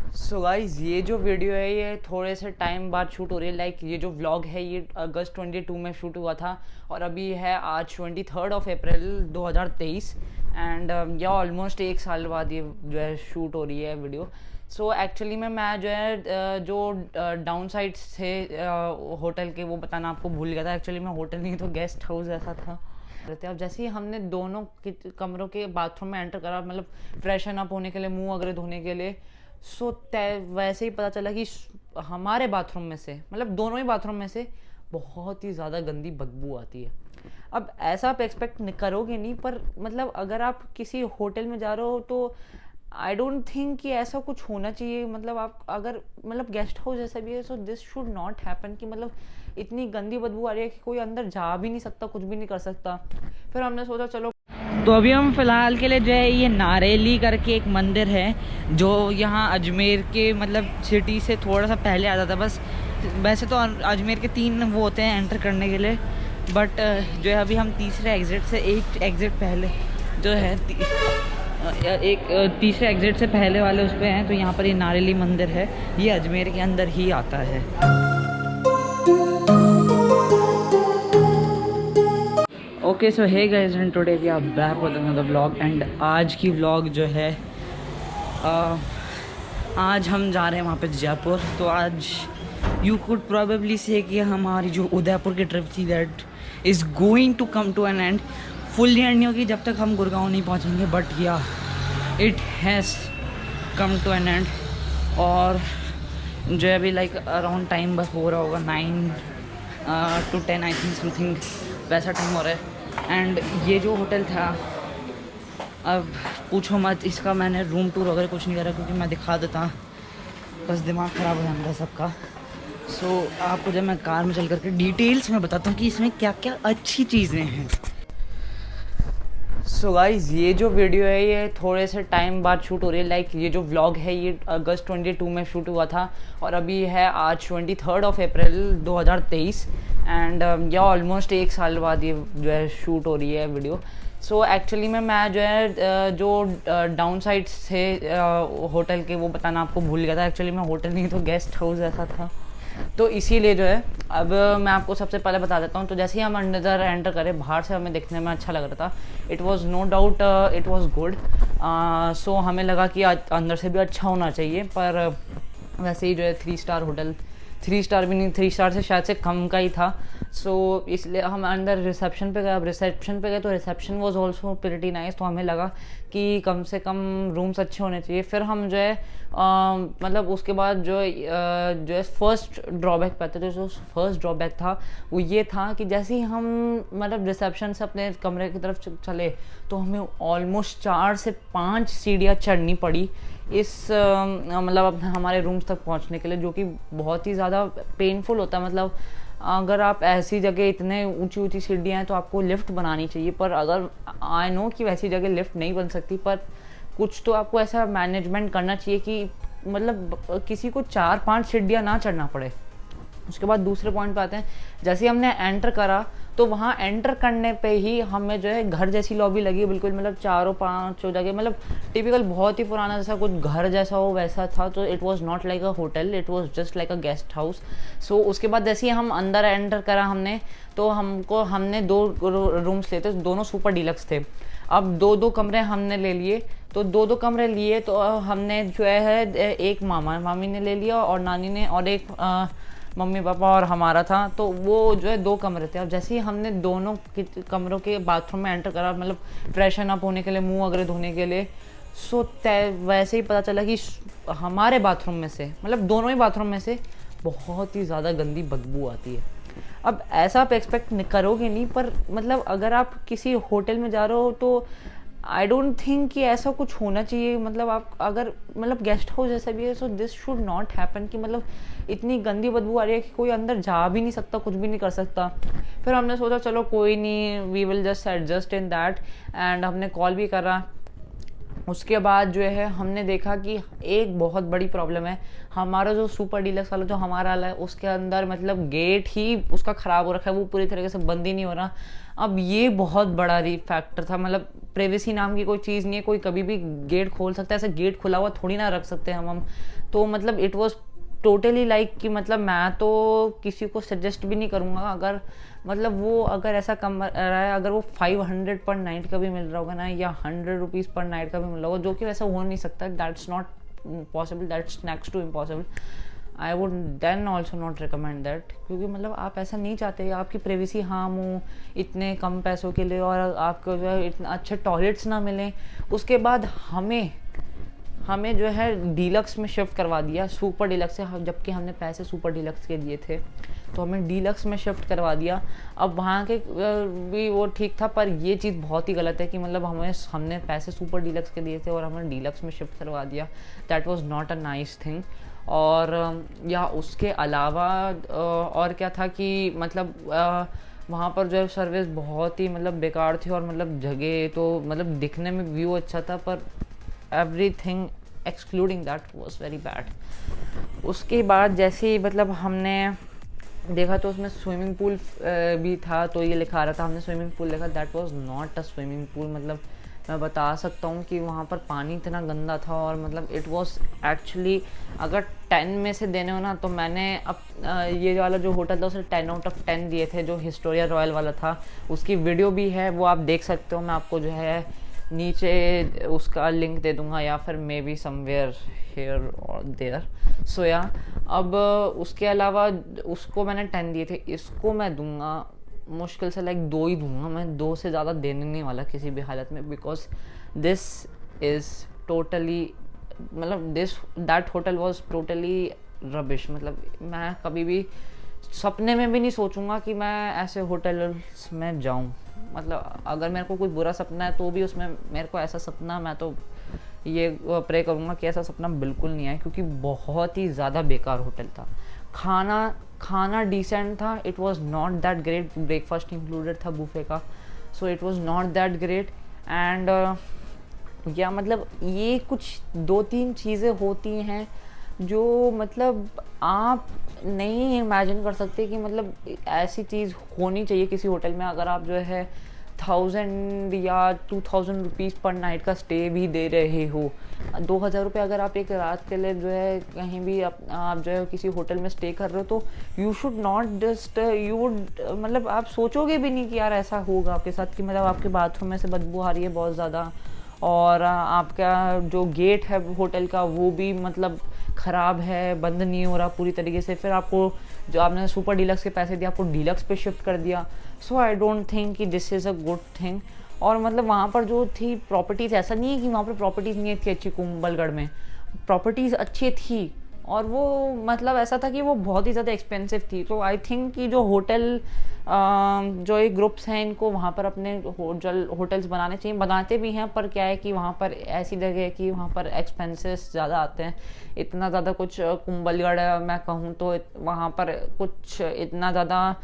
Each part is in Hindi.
सो गाइज ये जो वीडियो है ये थोड़े से टाइम बाद शूट हो रही है। लाइक ये जो व्लॉग है ये अगस्त 22 में शूट हुआ था और अभी है आज 23 अप्रैल 2023 एंड ये ऑलमोस्ट एक साल बाद ये जो है शूट हो रही है वीडियो। सो एक्चुअली में मैं जो है जो डाउन साइड्स थे होटल के वो बताना आपको भूल गया था। एक्चुअली में होटल नहीं तो गेस्ट हाउस ऐसा था। अब जैसे ही हमने दोनों कमरों के बाथरूम में एंटर करा, मतलब फ्रेशन अप होने के लिए, मुंह वगैरह धोने के लिए, सो वैसे ही पता चला कि हमारे बाथरूम में से, मतलब दोनों ही बाथरूम में से बहुत ही ज़्यादा गंदी बदबू आती है। अब ऐसा आप एक्सपेक्ट करोगे नहीं, पर मतलब अगर आप किसी होटल में जा रहे हो तो आई डोंट थिंक कि ऐसा कुछ होना चाहिए। मतलब आप अगर मतलब गेस्ट हाउस जैसा भी है so this should not happen कि मतलब इतनी गंदी बदबू आ रही है कि कोई अंदर जा भी नहीं सकता, कुछ भी नहीं कर सकता। फिर हमने सोचा चलो, तो अभी हम फ़िलहाल के लिए जो है ये नारेली करके एक मंदिर है जो यहाँ अजमेर के मतलब सिटी से थोड़ा सा पहले आता था। बस वैसे तो अजमेर के 3 वो होते हैं एंटर करने के लिए, बट जो है अभी हम तीसरे एग्ज़िट से एक एग्ज़िट पहले जो है एक तीसरे एग्ज़िट से पहले वाले उस पर हैं। तो यहाँ पर ये नारेली मंदिर है, ये अजमेर के अंदर ही आता है। Okay so hey guys and today we are back with another vlog and आज की व्लॉग जो है आज हम जा रहे हैं वहाँ पे जयपुर। तो आज यू कुड प्रोबेबली से कि हमारी जो उदयपुर की ट्रिप थी that is going to come to an end. Full end नहीं होगी जब तक हम गुड़गांव नहीं पहुँचेंगे, but yeah it has come to an end. और जो है अभी लाइक अराउंड टाइम बस हो रहा होगा 9 to 10 आई थिंक समथिंग वैसा टाइम हो रहा है। एंड ये जो होटल था, अब पूछो मत, इसका मैंने रूम टूर वगैरह कुछ नहीं करा क्योंकि मैं दिखा देता बस दिमाग ख़राब हो जाता है सबका। सो आपको जब मैं कार में चल करके डिटेल्स में बताता हूँ कि इसमें क्या क्या अच्छी चीज़ें हैं। सो गाइज ये जो वीडियो है ये थोड़े से टाइम बाद शूट हो रही है। लाइक ये जो व्लॉग है ये अगस्त 22 में शूट हुआ था और अभी है आज 23 अप्रैल 2023 एंड ये ऑलमोस्ट एक साल बाद ये जो है शूट हो रही है वीडियो। सो एक्चुअली में मैं जो है जो डाउन साइड्स थे होटल के वो बताना आपको भूल गया था। एक्चुअली में होटल नहीं तो गेस्ट हाउस ऐसा था, तो इसीलिए जो है अब मैं आपको सबसे पहले बता देता हूँ। तो जैसे ही हम अंदर एंटर करें, बाहर से हमें देखने में अच्छा लग रहा था। It was no doubt it was good. So हमें लगा कि अंदर से भी अच्छा होना चाहिए, पर वैसे ही जो है 3 स्टार होटल, 3 स्टार भी नहीं, 3 स्टार से शायद से कम का ही था। सो इसलिए हम अंदर रिसेप्शन पे गए। अब रिसेप्शन पे गए तो reception was also pretty nice. तो हमें लगा कि कम से कम रूम्स अच्छे होने चाहिए। फिर हम जो है मतलब उसके बाद जो है फर्स्ट ड्रॉबैक पे आते थे। जो फर्स्ट ड्रॉबैक था वो ये था कि जैसे ही हम मतलब रिसेप्शन से अपने कमरे की तरफ चले तो हमें ऑलमोस्ट 4 से 5 सीढ़ियाँ चढ़नी पड़ी इस मतलब हमारे रूम्स तक पहुंचने के लिए, जो कि बहुत ही ज़्यादा पेनफुल होता है। मतलब अगर आप ऐसी जगह इतने ऊंची ऊंची सीढ़ियाँ हैं तो आपको लिफ्ट बनानी चाहिए, पर अगर आई नो कि वैसी जगह लिफ्ट नहीं बन सकती, पर कुछ तो आपको ऐसा मैनेजमेंट करना चाहिए कि मतलब किसी को 4-5 सीढ़ियाँ ना चढ़ना पड़े। उसके बाद दूसरे पॉइंट पे आते हैं। जैसे ही हमने एंटर करा तो वहाँ एंटर करने पे ही हमें जो है घर जैसी लॉबी लगी बिल्कुल, मतलब 4-5 जगह, मतलब टिपिकल बहुत ही पुराना जैसा कुछ घर जैसा हो वैसा था। तो it was not like a hotel, it was just like a guest house. So उसके बाद जैसे ही हम अंदर एंटर करा हमने, तो हमने 2 रूम्स लेते, दोनों सुपर डीलक्स थे। अब 2-2 कमरे हमने ले लिए। तो 2-2 कमरे लिए तो हमने जो है एक मामी ने ले लिया और नानी ने, और एक मम्मी पापा और हमारा था। तो वो जो है 2 कमरे थे। अब जैसे ही हमने दोनों कमरों के बाथरूम में एंटर करा, मतलब फ्रेशन अप होने के लिए, मुंह वगैरह धोने के लिए, सो वैसे ही पता चला कि हमारे बाथरूम में से, मतलब दोनों ही बाथरूम में से बहुत ही ज़्यादा गंदी बदबू आती है। अब ऐसा आप एक्सपेक्ट करोगे नहीं, पर मतलब अगर आप किसी होटल में जा रहे हो तो आई डोंट थिंक कि ऐसा कुछ होना चाहिए। मतलब आप अगर मतलब गेस्ट हाउस जैसा भी है so this should not happen कि मतलब इतनी गंदी बदबू आ रही है कि कोई अंदर जा भी नहीं सकता, कुछ भी नहीं कर सकता। फिर हमने सोचा चलो कोई नहीं, we will just adjust in that, and हमने कॉल भी करा। उसके बाद जो है हमने देखा कि एक बहुत बड़ी प्रॉब्लम है। हमारा जो सुपर डीलक्स वाला जो हमारा वाला है उसके अंदर मतलब गेट ही उसका ख़राब हो रखा है, वो पूरी तरीके से बंद ही नहीं हो रहा। अब ये बहुत बड़ा फैक्टर था, मतलब प्राइवेसी नाम की कोई चीज़ नहीं है, कोई कभी भी गेट खोल सकता है, ऐसे गेट खुला हुआ थोड़ी ना रख सकते हम। तो मतलब इट वॉज टोटली लाइक कि मतलब मैं तो किसी को सजेस्ट भी नहीं करूँगा, अगर मतलब वो अगर ऐसा कम रहा है, अगर वो 500 पर नाइट का भी मिल रहा होगा ना, या 100 रुपीज़ पर नाइट का भी मिल रहा होगा, जो कि वैसा हो नहीं सकता, that's not possible, that's next to impossible. I would then also not recommend that, क्योंकि मतलब आप ऐसा नहीं चाहते आपकी प्राइवेसी हार्म हो इतने कम पैसों के लिए, और आपको जो है इतना अच्छे टॉयलेट्स ना मिलें। उसके बाद हमें जो है डीलक्स में शिफ्ट करवा दिया, सुपर डीलक्स से, जबकि हमने पैसे सुपर डीलक्स के दिए थे, तो हमें डीलक्स में शिफ्ट करवा दिया। अब वहाँ के भी वो ठीक था, पर ये चीज़ बहुत ही गलत है कि मतलब हमने पैसे सुपर डीलक्स के दिए थे और हमें डीलक्स में शिफ्ट करवा दिया। That was not a nice thing. और या उसके अलावा और क्या था कि मतलब वहाँ पर जो है सर्विस बहुत ही मतलब बेकार थी, और मतलब जगह तो मतलब दिखने में व्यू अच्छा था, पर everything excluding that was very bad. उसके बाद जैसे ही मतलब हमने देखा तो उसमें स्विमिंग पूल भी था, तो ये लिखा रहा था, हमने स्विमिंग पूल देखा, that was not a swimming pool. मतलब मैं बता सकता हूँ कि वहाँ पर पानी इतना गंदा था, और मतलब इट वाज एक्चुअली, अगर 10 में से देने हो ना, तो मैंने अब ये वाला जो होटल था उसे 10 आउट ऑफ 10 दिए थे, जो हिस्टोरिया रॉयल वाला था। उसकी वीडियो भी है, वो आप देख सकते हो, मैं आपको जो है नीचे उसका लिंक दे दूंगा, या फिर मे बी समवेयर हेयर और देयर। सो या अब उसके अलावा उसको मैंने 10 दिए थे, इसको मैं दूंगा मुश्किल से लाइक 2 ही दूंगा मैं, 2 से ज़्यादा देने नहीं वाला किसी भी हालत में, बिकॉज दिस इज़ टोटली, मतलब that hotel was totally rubbish. मतलब मैं कभी भी सपने में भी नहीं सोचूंगा कि मैं ऐसे होटल्स में जाऊं। मतलब अगर मेरे को कोई बुरा सपना है तो भी उसमें मेरे को ऐसा सपना, मैं तो ये प्रे करूँगा कि ऐसा सपना बिल्कुल नहीं आए, क्योंकि बहुत ही ज़्यादा बेकार होटल था। खाना डिसेंट था, it was not that great, breakfast included था बुफे का, so it was not that great. And या मतलब ये कुछ 2-3 चीज़ें होती हैं जो मतलब आप नहीं इमेजिन कर सकते कि मतलब ऐसी चीज़ होनी चाहिए किसी होटल में। अगर आप जो है 1000 या 2000 रुपीज़ पर नाइट का स्टे भी दे रहे हो, 2000 रुपये अगर आप एक रात के लिए जो है कहीं भी आप जो है किसी होटल में स्टे कर रहे हो, तो you should not just you would, मतलब आप सोचोगे भी नहीं कि यार ऐसा होगा आपके साथ, कि मतलब आपके बाथरूम में से बदबू आ रही है बहुत ज़्यादा, और आपका जो गेट है होटल का वो भी मतलब ख़राब है, बंद नहीं हो रहा पूरी तरीके से। फिर आपको जो आपने सुपर डीलक्स के पैसे दिए, आपको डीलक्स पे शिफ्ट कर दिया। सो आई डोंट थिंक कि this is a good thing. और मतलब वहाँ पर जो थी प्रॉपर्टीज़, ऐसा नहीं है कि वहाँ पर प्रॉपर्टीज़ नहीं थी अच्छी, कुंभलगढ़ में प्रॉपर्टीज़ अच्छी थी, और वो मतलब ऐसा था कि वो बहुत ही ज़्यादा एक्सपेंसिव थी। तो आई थिंक कि जो होटल जो ये ग्रुप्स हैं, इनको वहाँ पर अपने होटल्स बनाने चाहिए, बनाते भी हैं, पर क्या है कि वहाँ पर ऐसी जगह है कि वहाँ पर एक्सपेंसेस ज़्यादा आते हैं, इतना ज़्यादा कुछ कुंभलगढ़ मैं कहूँ तो वहाँ पर कुछ इतना ज़्यादा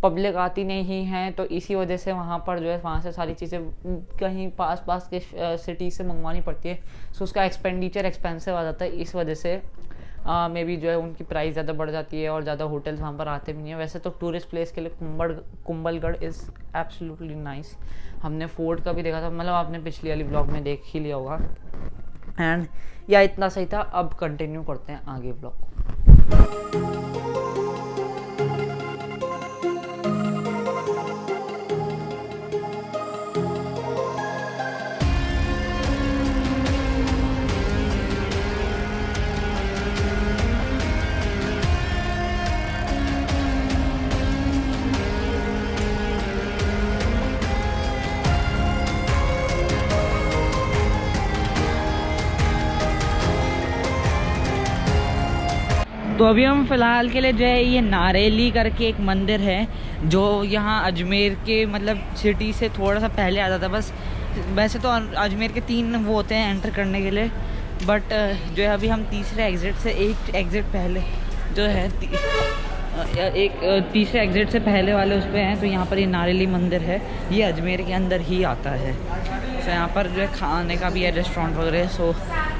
पब्लिक आती नहीं है, तो इसी वजह से वहाँ पर जो है वहाँ से सारी चीज़ें कहीं पास के सिटी से मंगवानी पड़ती है, सो उसका एक्सपेंडिचर एक्सपेंसिव आ जाता है। इस वजह से मे बी जो है उनकी प्राइस ज़्यादा बढ़ जाती है, और ज़्यादा होटल्स वहाँ पर आते भी नहीं है। वैसे तो टूरिस्ट प्लेस के लिए कुंभलगढ़ इज़ एब्सोल्युटली नाइस। हमने फोर्ट का भी देखा था, मतलब आपने पिछली वाली ब्लॉग में देख ही लिया होगा। एंड या इतना सही था। अब कंटिन्यू करते हैं आगे ब्लॉग। तो अभी हम फ़िलहाल के लिए जो है ये नारेली करके एक मंदिर है, जो यहाँ अजमेर के मतलब सिटी से थोड़ा सा पहले आ जाता है बस। वैसे तो अजमेर के 3 वो होते हैं एंटर करने के लिए, बट जो है अभी हम तीसरे एग्ज़िट से एक एग्ज़िट पहले जो है एक तीसरे एग्ज़िट से पहले वाले उस पर हैं। तो यहाँ पर ये नारेली मंदिर है, ये अजमेर के अंदर ही आता है। तो यहाँ पर जो है खाने का भी है, रेस्टोरेंट वगैरह। सो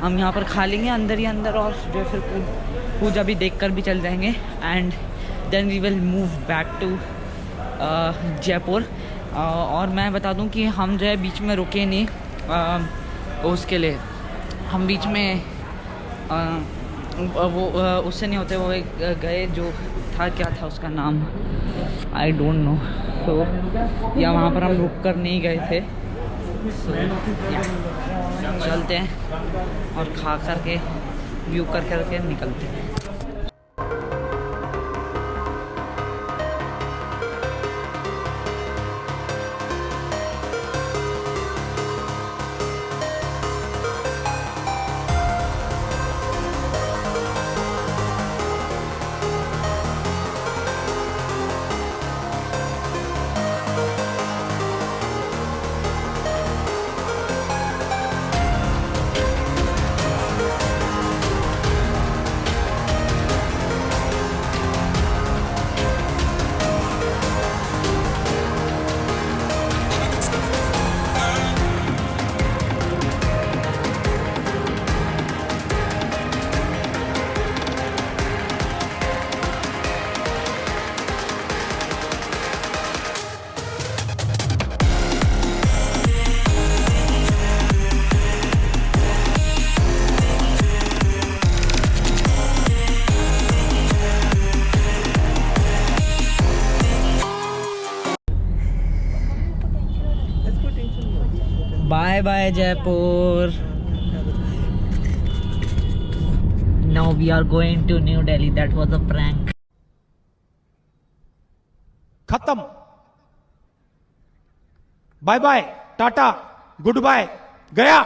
हम यहाँ पर खा लेंगे अंदर ही अंदर, और जो है फिर पूजा भी देखकर भी चल जाएंगे, and then we will move back to Jaipur. और मैं बता दूं कि हम जो है बीच में रुके नहीं, उसके लिए हम बीच में वो उससे नहीं होते, वो एक गए जो था, क्या था उसका नाम, आई डोंट नो। तो या वहाँ पर हम रुक कर नहीं गए थे। चलते हैं और खा करके व्यू करके निकलते हैं। Bye bye Jaipur. Now we are going to New Delhi. That was a prank. खत्म, bye bye, tata, good bye, गया।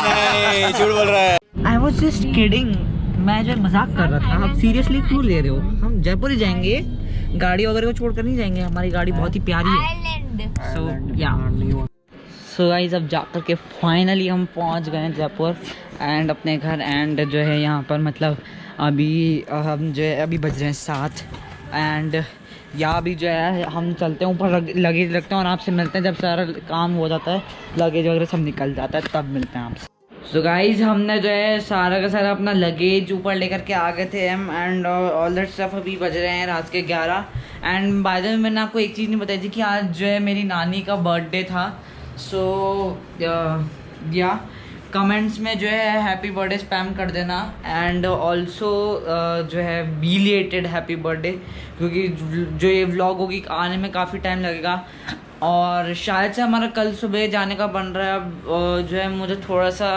नहीं, झूठ बोल रहा है। I was just kidding. मैं जो मजाक कर रहा था। आप सीरियसली क्यों ले रहे हो? हम जयपुर ही जाएंगे, गाड़ी वगैरह को छोड़कर नहीं जाएंगे। हमारी गाड़ी बहुत ही प्यारी है। सो गाइस, अब जाकर के फाइनली हम पहुंच गए जयपुर एंड अपने घर। एंड जो है यहाँ पर मतलब अभी हम जो है अभी बज रहे हैं 7 एंड या अभी जो है हम चलते हैं ऊपर, लगेज रखते हैं और आपसे मिलते हैं जब सारा काम हो जाता है, लगेज वगैरह सब निकल जाता है, तब मिलते हैं आपसे। सो गाइज, हमने जो है सारा का सारा अपना लगेज ऊपर लेकर के आ गए थे हम एंड ऑल दैट स्टफ। अभी बज रहे हैं रात के 11 एंड बाय द वे मैंने आपको एक चीज़ नहीं बताई थी कि आज जो है मेरी नानी का बर्थडे था। सो या कमेंट्स में जो है हैप्पी बर्थडे स्पैम कर देना एंड ऑल्सो जो है बिलेटेड हैप्पी बर्थडे, क्योंकि जो ये व्लॉग होगी आने में काफ़ी टाइम लगेगा और शायद से हमारा कल सुबह जाने का बन रहा है। अब जो है मुझे थोड़ा सा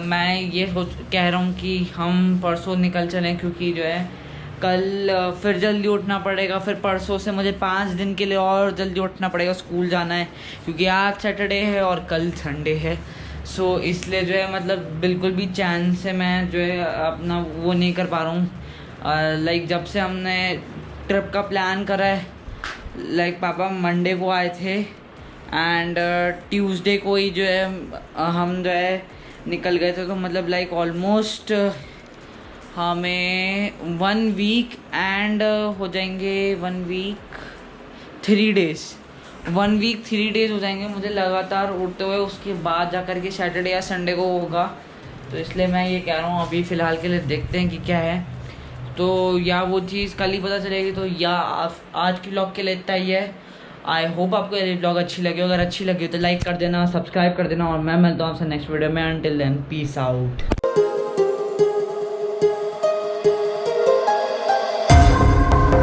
मैं ये कह रहा हूँ कि हम परसों निकल चलें, क्योंकि जो है कल फिर जल्दी उठना पड़ेगा, फिर परसों से मुझे 5 दिन के लिए और जल्दी उठना पड़ेगा, स्कूल जाना है, क्योंकि आज सैटरडे है और कल संडे है। सो इसलिए जो है मतलब बिल्कुल भी चैन से मैं जो है अपना वो नहीं कर पा रहा हूँ। लाइक जब से हमने ट्रिप का प्लान करा है, लाइक पापा मंडे को आए थे एंड ट्यूसडे को ही जो है हम जो है निकल गए थे। तो मतलब लाइक ऑलमोस्ट हमें 1 वीक एंड हो जाएंगे 1 वीक 3 डेज़ 1 वीक 3 डेज़ हो जाएंगे मुझे लगातार उड़ते हुए। उसके बाद जा कर के सैटरडे या संडे को होगा। तो इसलिए मैं ये कह रहा हूँ अभी फ़िलहाल के लिए देखते हैं कि क्या है। तो या वो चीज़ कल ही पता चलेगी। तो या आज की व्लॉग के लिए इतना ही है। आई होप आपको ये व्लॉग अच्छी लगी। अगर अच्छी लगी तो लाइक कर देना, सब्सक्राइब कर देना और मैं मिलता हूँ आपसे नेक्स्ट वीडियो में। Until then peace out.